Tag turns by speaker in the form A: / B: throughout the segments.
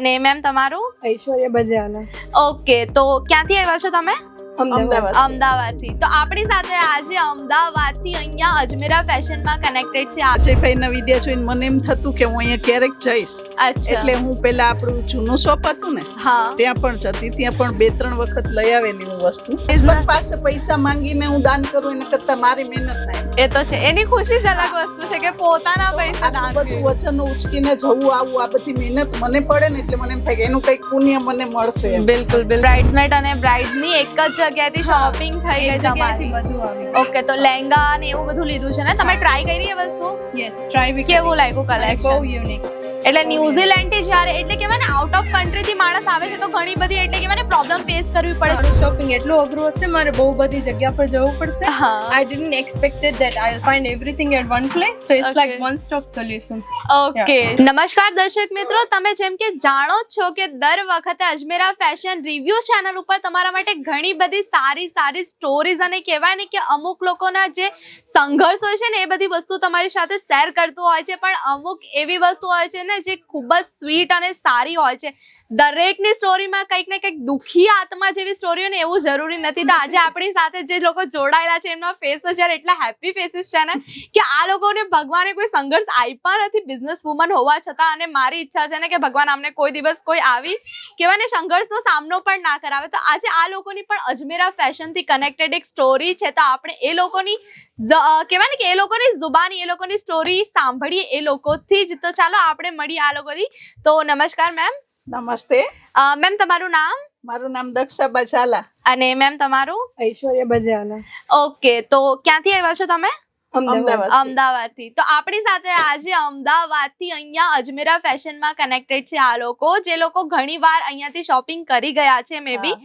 A: અને મેમ તમારું?
B: ઐશ્વર્યા બજાલા.
A: ઓકે, તો ક્યાંથી આવ્યા છો તમે?
B: અમદાવાદ.
A: અમદાવાદથી. તો આપણી સાથે આજે અમદાવાદથી અહીંયા અજમેરા ફેશનમાં કનેક્ટેડ છે.
C: અજયભાઈના વિડીયો જોઈને મને એમ થતું કે હું અહીંયા ક્યારેક જઈશ,
A: અચ્છા.
C: એટલે હું પેલા આપણું જૂનું શોપ હતું ને
A: હા.
C: ત્યાં પણ જતી, ત્યાં પણ 2-3 વખત લઈ આવેલી હું વસ્તુ.
A: Business.
C: પણ પાસે પૈસા માંગીને હું દાન કરું એના કરતા મારી મહેનત થાય.
A: એ તો છે, એની ખુશી જ અલગ વસ્તુ છે કે પોતાના પૈસા દાન
C: આટલું બધું વચન ઉચકીને જવું આવું આ બધી મહેનત મને પડે ને એટલે મને એમ થાય કે એનું કંઈક પુણ્ય મને મળશે એમ.
A: બિલકુલ બિલકુલ. બ્રાઇડ્સમેડ અને બ્રાઇડની એક જ જગ્યાએથી શોપિંગ થઈ ગઈ તમારી.
B: બધું આવી.
A: ઓકે, તો લહેંગા ને એવું બધું લીધું છે ને તમે? ટ્રાય કરી એ વસ્તુ?
B: યસ, ટ્રાય બી
A: કેવું લાગ્યું
B: બહુ
A: કલેક્શન?
B: યુનિક.
A: એટલે ન્યુઝીલેન્ડ થી જ્યારે એટલે કહેવાય ને આઉટ ઓફ કન્ટ્રી થી માણસ આવે છે તો ઘણી બધી એટલે કહેવાય ને પ્રોબ્લેમ ફેસ કરવી પડે છે.
B: મારું શોપિંગ એટલું અઘરું હશે, મારે બહુ બધી જગ્યા પર જવું પડશે.
A: હા.
B: I didn't expected that I'll find everything at one place, so it's like
A: Okay.
B: one stop solution.
A: Okay. નમસ્કાર દર્શક મિત્રો, તમે જેમ કે જાણો જ છો કે દર વખતે અજમેરા ફેશન રિવ્યુ ચેનલ ઉપર તમારા માટે ઘણી બધી સારી સ્ટોરીઝ અને કહેવાય ને કે અમુક લોકોના જે સંઘર્ષ હોય છે ને એ બધી વસ્તુ તમારી સાથે શેર કરતું હોય છે, પણ અમુક એવી વસ્તુ હોય છે ને જે ખૂબ જ સ્વીટ અને સારી હોય છે. દરેકની સ્ટોરીમાં કંઈક ને કંઈક દુઃખી આત્મા જેવી સ્ટોરી હોય ને એવું જરૂરી નથી. તો આજે આપણી સાથે જે લોકો જોડાયેલા છે એમના ફેસ જ્યારે એટલા હેપી ફેસીસ છે ને કે આ લોકોને ભગવાને કોઈ સંઘર્ષ આપ્યા નથી બિઝનેસ વુમન હોવા છતાં. અને મારી ઈચ્છા છે ને કે ભગવાન અમને કોઈ દિવસ કોઈ આવી કહેવાય ને સંઘર્ષનો સામનો પણ ના કરાવે. તો આજે આ લોકોની પણ અજમેરા ફેશનથી કનેક્ટેડ એક સ્ટોરી છે, તો આપણે એ લોકોની કહેવાય ને કે એ લોકોની જુબાની, એ લોકોની સ્ટોરી સાંભળીએ એ લોકોથી જ. તો ચાલો આપણે મળીએ આ લોકોથી. તો નમસ્કાર મેમ.
C: નમસ્તે,
A: મેમ તમારું નામ?
C: મારું નામ દક્ષાબા ઝાલા.
A: અને મેમ તમારું?
B: ઐશ્વર્યા બજાલા.
A: ઓકે, તો ક્યાંથી આવ્યા છો તમે?
B: અમદાવાદ.
A: અમદાવાદથી. તો આપણી સાથે આજે અમદાવાદથી અહીંયા અજમેરા ફેશનમાં કનેક્ટેડ છે આ લોકો, જે લોકો ઘણી વાર અહીંયાથી શોપિંગ કરી ગયા છે મે બી.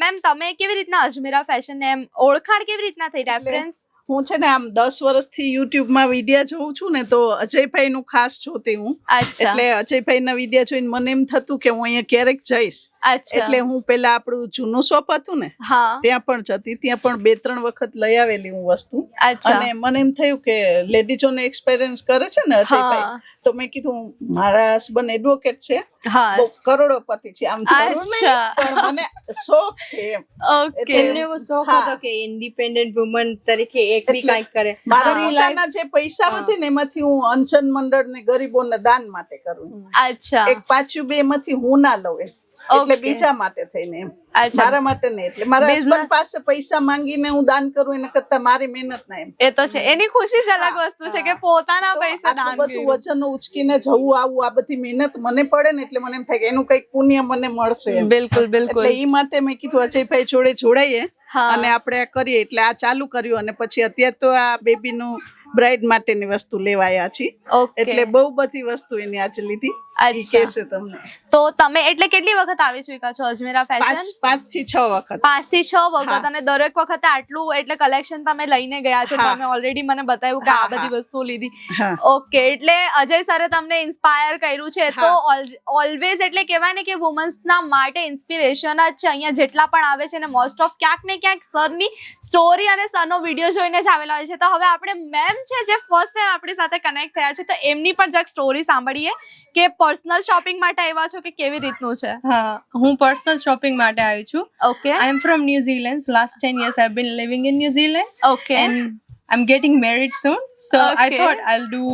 A: મેમ તમે કેવી રીતના અજમેરા ફેશન ને એમ ઓળખાણ કેવી રીતના થઈ? રેફરન્સ?
C: હું છે ને આમ 10 વર્ષથી યુટ્યુબમાં વિડીયો જોઉં છું ને, તો અજયભાઈનું ખાસ જોતી હું.
A: અચ્છા.
C: એટલે અજયભાઈના વિડીયો જોઈને મને એમ થતું કે હું અહીંયા ક્યારેક જઈશ,
A: અચ્છા.
C: એટલે હું પેલા આપણું જૂનું શોપ હતું ને
A: હા.
C: ત્યાં પણ જતી, ત્યાં પણ 2-3 વખત લઈ આવેલી હું વસ્તુ.
A: અચ્છા.
C: અને મને એમ થયું કે લેડીઝોને એક્સપિરિયન્સ કરે છે ને અજયભાઈ, તો મેં કીધું મારા હસબન્ડ એડવોકેટ છે,
A: હા.
C: બહુ કરોડોપતિ છે, આમ જરૂર નહીં
A: અચ્છા.
C: પણ મને શોખ છે એમ.
A: ઓકે.
B: એમને એવો શોખ
C: હા.
B: હતો કે ઇન્ડિપેન્ડન્ટ વુમન તરીકે એક બી
C: એટલે
B: કાંઈક કરે.
C: મારા
B: મારી
C: પોતાના જે પૈસા
B: હા.
C: વધે ને એમાંથી હું અંજન મંડળ ને ગરીબોને દાન માટે કરું.
A: અચ્છા.
C: એક પાછું 2 માંથી હું ના લઉં એમ. એટલે
A: Okay.
C: બીજા માટે થઈને એમ,
A: અચ્છા.
C: મારા માટે નહીં. એટલે મારા
A: Business.
C: હસબન્ડ પાસે પૈસા માંગીને હું દાન કરું એના કરતા મારી મહેનત ના એમ.
A: એ તો છે, એની ખુશી જ અલગ વસ્તુ છે કે પોતાના
C: તો
A: પૈસા
C: આટલું
A: દાન
C: બધું
A: કર્યું.
C: વચન ઉચકીને જવું આવું આ બધી મહેનત મને પડે ને એટલે મને એમ થાય કે એનું કંઈક પુણ્ય મને મળશે એમ.
A: બિલકુલ બિલકુલ.
C: એટલે ઈ માટે મેં કીધું અજયભાઈ જોડે જોડાઈએ
A: હા.
C: અને આપણે આ કરીએ. એટલે આ ચાલુ કર્યું અને પછી અત્યારે તો આ બેબીનું બ્રાઇડ માટેની વસ્તુ લેવાયા છીએ.
A: ઓકે.
C: એટલે બહુ બધી વસ્તુ એની આજે લીધી. ઈ
A: અચ્છા.
C: કહેશે તમને.
A: તો તમે એટલે કેટલી વખત આવી ચૂક્યા છો અજમેરા ફેશન?
C: 5 થી 6 વખત.
A: 5 થી 6 વખત.
C: હા.
A: અને દરેક વખતે આટલું એટલે કલેક્શન તમે લઈને ગયા છો.
C: હા.
A: તમે ઓલરેડી મને બતાવ્યું કે આ
C: હા,
A: બધી
C: હા.
A: વસ્તુઓ લીધી.
C: હા.
A: ઓકે, એટલે અજય સરે તમને ઇન્સ્પાયર કર્યું છે.
C: હા.
A: તો ઓલવેઝ એટલે કહેવાય ને કે વુમન્સના માટે ઇન્સ્પિરેશન જ છે. અહીંયા જેટલા પણ આવે છે ને મોસ્ટ ઓફ ક્યાંક ને ક્યાંક સરની સ્ટોરી અને સરનો વિડીયો જોઈને જ આવેલા હોય છે. તો હવે આપણે મેમ છે જે ફર્સ્ટ ટાઈમ આપણી સાથે કનેક્ટ થયા છે, તો એમની પણ જક સ્ટોરી સાંભળીએ કે પર્સનલ શોપિંગ માટે આવ્યા છો કે કેવી રીતનું છે?
B: હા, હું પર્સનલ શોપિંગ માટે આવી છું.
A: Okay.
B: I am from New Zealand. Last 10 years I've been living in New Zealand.
A: Okay.
B: And I'm getting married soon, so I
A: Okay.
B: thought I'll do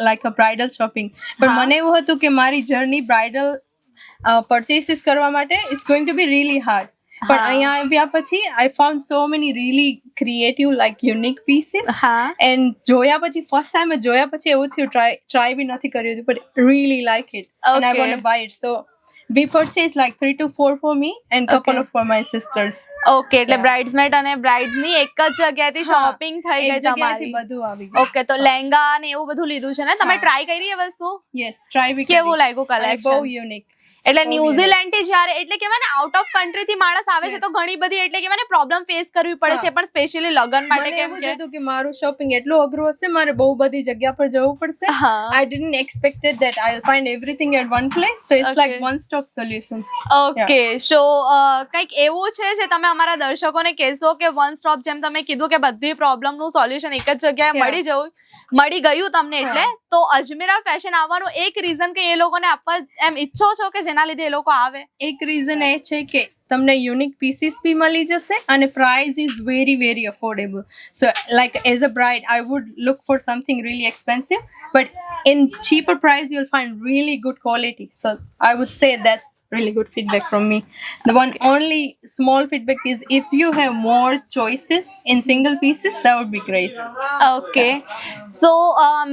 B: like a bridal shopping. પણ
A: હા.
B: મને એવું હતું કે મારી જર્ની બ્રાઇડલ purchases કરવા માટે it's going to be really hard. પણ
A: હા.
B: અહીંયા આવ્યા પછી I found so many really creative like unique pieces.
A: હા.
B: And જોયા પછી ફર્સ્ટ ટાઈમ જોયા પછી એવું થયું ટ્રાય બી નથી કર્યું હતું, but really like it and I
A: Okay.
B: want to buy it. So we purchased like 3 to 4 for me and couple
A: Okay.
B: of for my sisters.
A: Okay, એટલે
B: Yeah.
A: બ્રાઇડ્સમેડ અને બ્રાઇડની એક જ જગ્યાએથી
B: હા.
A: શોપિંગ થઈ
B: એક
A: ગઈ
B: જગ્યાએથી
A: તમારી.
B: બધું આવી ગયું.
A: ઓકે, તો લહેંગા ને એવું બધું લીધું છે ને તમે?
B: હા.
A: ટ્રાય કરી એ વસ્તુ?
B: Yes, try બી
A: કેવું
B: કરી.
A: લાગ્યું
B: અને બહુ
A: કલેક્શન?
B: યુનિક.
A: એટલે
B: બહુ
A: ન્યુઝીલેન્ડ થી જ્યારે એટલે કહેવાય ને આઉટ ઓફ કન્ટ્રી થી માણસ આવે છે
B: Yes.
A: તો ઘણી બધી એટલે કહેવાય ને પ્રોબ્લેમ ફેસ કરવી પડે છે,
B: હા.
A: પણ સ્પેશિયલી લગન માટે
B: મને
A: કેમ
B: એવું જ
A: કે
B: હતું કે મારું શોપિંગ એટલું અઘરું હશે, મારે બહુ બધી જગ્યા પર જવું પડશે.
A: હા.
B: I didn't expected that I'll find everything at one place, so it's like
A: Okay.
B: one stop solution.
A: Okay, so કંઈક એવું છે જે તમે અમારા દર્શકોને કહેશો કે વન સ્ટોપ, જેમ તમે કીધું કે બધી પ્રોબ્લેમનું સોલ્યુશન એક જ જગ્યાએ
B: Yeah.
A: મળી ગયું તમને, એટલે તો અજમેરા ફેશન આવવાનું એક રીઝન કે એ લોકોને આપવા એમ ઈચ્છો છો છો કે જેના લીધે એ લોકો આવે?
B: એક રીઝન એ છે કે તમને યુનિક પીસીસ બી મળી જશે અને price is very very affordable. So like as a bride I would look four something really expensive, but in cheaper price you'll find really good quality. So I would say that's really good feedback from me. The one only small feedback is if you have more choices in single pieces, that would be great.
A: Okay, so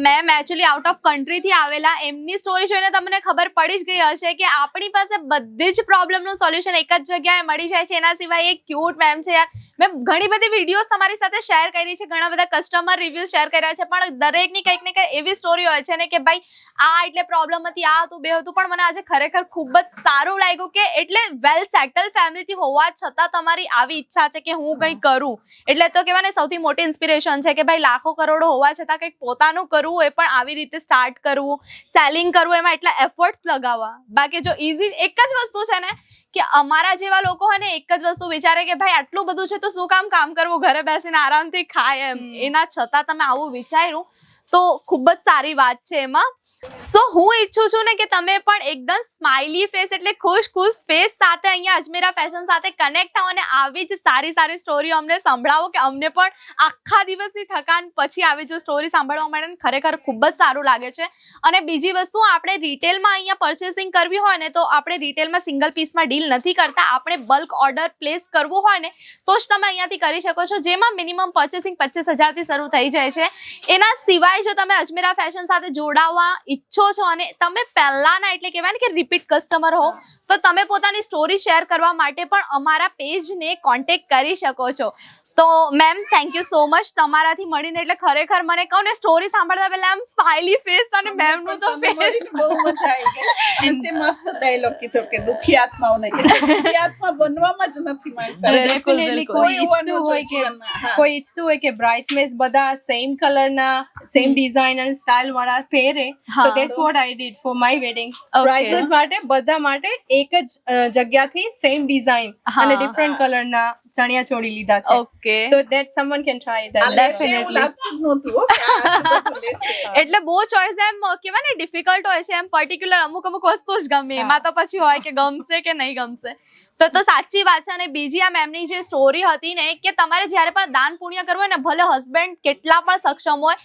A: ma'am actually out of કન્ટ્રીથી આવેલા, એમની story જોઈને તમને ખબર પડી જ ગઈ હશે કે આપણી પાસે બધી જ પ્રોબ્લેમનું સોલ્યુશન એક જ જગ્યાએ મળી જાય છે. એના સિવાય એક ક્યુટ મેમ છે યાર. મેં ઘણી બધી વિડીયોઝ તમારી સાથે શેર કરી છે, ઘણા બધા કસ્ટમર રિવ્યૂઝ શેર કર્યા છે, પણ દરેકની કંઈક ને કંઈક એવી સ્ટોરી હોય છે ને કે ભાઈ આ એટલે પ્રોબ્લેમ હતી, આ હતું, બે હતું, પણ મને આજે ખરેખર ખૂબ જ સારું લાગ્યું કે એટલે વેલ સેટલ ફેમિલીથી હોવા છતાં તમારી આવી ઈચ્છા છે કે હું કંઈ કરું. એટલે તો કહેવાય ને સૌથી મોટી ઇન્સ્પિરેશન છે કે ભાઈ લાખો કરોડો હોવા છતાં કંઈક પોતાનું કરવું, એ પણ આવી રીતે સ્ટાર્ટ કરવું, સેલિંગ કરવું, એમાં એટલા એફર્ટ્સ લગાવવા. બાકી જો ઇઝી એક જ વસ્તુ છે ને કે અમારા જેવા લોકો હોય ને એક જ વસ્તુ વિચારે કે ભાઈ આટલું બધું છે તો શું કામ કરવું, ઘરે બેસીને આરામથી ખાય એમ. એના છતાં તમે આવું વિચાર્યું તો ખૂબ જ સારી વાત છે એમાં. સો હું ઈચ્છું છું ને કે તમે પણ એકદમ સ્માઇલી ફેસ એટલે ખુશ ફેસ સાથે અહીંયા અજમેરા ફેશન સાથે કનેક્ટ થાઓ અને આવી જ સારી સારી સ્ટોરીઓ અમને સંભળાવો કે અમને પણ આખા દિવસની થકાન પછી આવી જ સ્ટોરી સાંભળવા મળે ને ખરેખર ખૂબ જ સારું લાગે છે. અને બીજી વસ્તુ, આપણે રિટેલમાં અહીંયા પરચેસિંગ કરવી હોય ને તો આપણે રિટેલમાં સિંગલ પીસમાં ડીલ નથી કરતા, આપણે બલ્ક ઓર્ડર પ્લેસ કરવું હોય ને તો જ તમે અહીંયાથી કરી શકો છો, જેમાં મિનિમમ પરચેસિંગ 25,000થી શરૂ થઈ જાય છે. એના સિવાય જો તમે અજમેરા ફેશન સાથે જોડાવા ઈચ્છો છો અને તમે પહેલાના એટલે કહેવાય ને કે રિપીટ કસ્ટમર હો તો તમે પોતાની સ્ટોરી શેર કરવા માટે પણ અમારા પેજને કોન્ટેક્ટ કરી શકો છો. તો ma'am thank you so much તમારાથી મળીને, એટલે ખરેખર મને કહું ને સ્ટોરી સાંભળતા પહેલા આમ સ્માઇલી ફેસ અને મેમનું તો ફેસ
C: બહુ મજા આવી ગઈ. અને તે મસ્ત ડાયલોગ કીધો કે દુખી આત્માઓને કે દુખી આત્મા બનવામાં જ નથી માંગતા.
A: બિલકુલ,
B: Definitely
A: બિલકુલ.
B: કોઈ ઈચ્છતું હોય કે બ્રાઇડ્સમેડ્સ બધા સેમ કલરના સેમ ડિઝાઇન અને સ્ટાઇલ વાળા પહેરે, તો that's what I did for my wedding. Brides માટે બધા માટે એક જ જગ્યાથી સેમ ડિઝાઇન અને ડિફરન્ટ કલરના ચણિયા ચોળી લીધા છે.
A: ઓકે,
B: તો that someone can try that.
C: આ લેશે એવું લાગતું જ નહોતું હો કે આ આટલું બધું લેશે.
A: એટલે બહુ ચોઈસ એમ કહેવાય ને ડિફિકલ્ટ હોય છે, એમ પર્ટિક્યુલર અમુક વસ્તુ જ ગમે, એમાં તો પછી હોય કે ગમશે કે નહીં ગમશે. તો સાચી વાત છે. અને બીજી આ મેમની જે સ્ટોરી હતી ને કે તમારે જ્યારે પણ દાન પુણ્ય કરવું હોય ને, ભલે હસબન્ડ કેટલા પણ સક્ષમ હોય,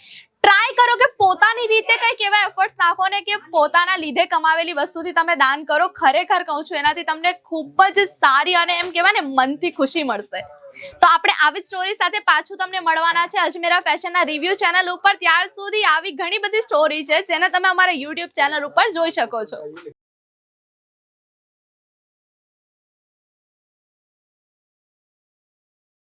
A: ટ્રાય કરો કે પોતાની રીતે કંઈક એવા એફર્ટ્સ નાખો ને કે પોતાના લીધે કમાવેલી વસ્તુથી તમે દાન કરો. ખરેખર કહું છું એનાથી તમને ખૂબ જ સારી અને એમ કહેવાય ને મનથી ખુશી મળશે. તો આપણે આવી સ્ટોરી સાથે પાછું તમને મળવાના છે અજમેરા ફેશનના રિવ્યુ ચેનલ ઉપર. ત્યાર સુધી આવી ઘણી બધી સ્ટોરી છે જેને તમે અમારા યુટ્યુબ ચેનલ ઉપર જોઈ શકો છો.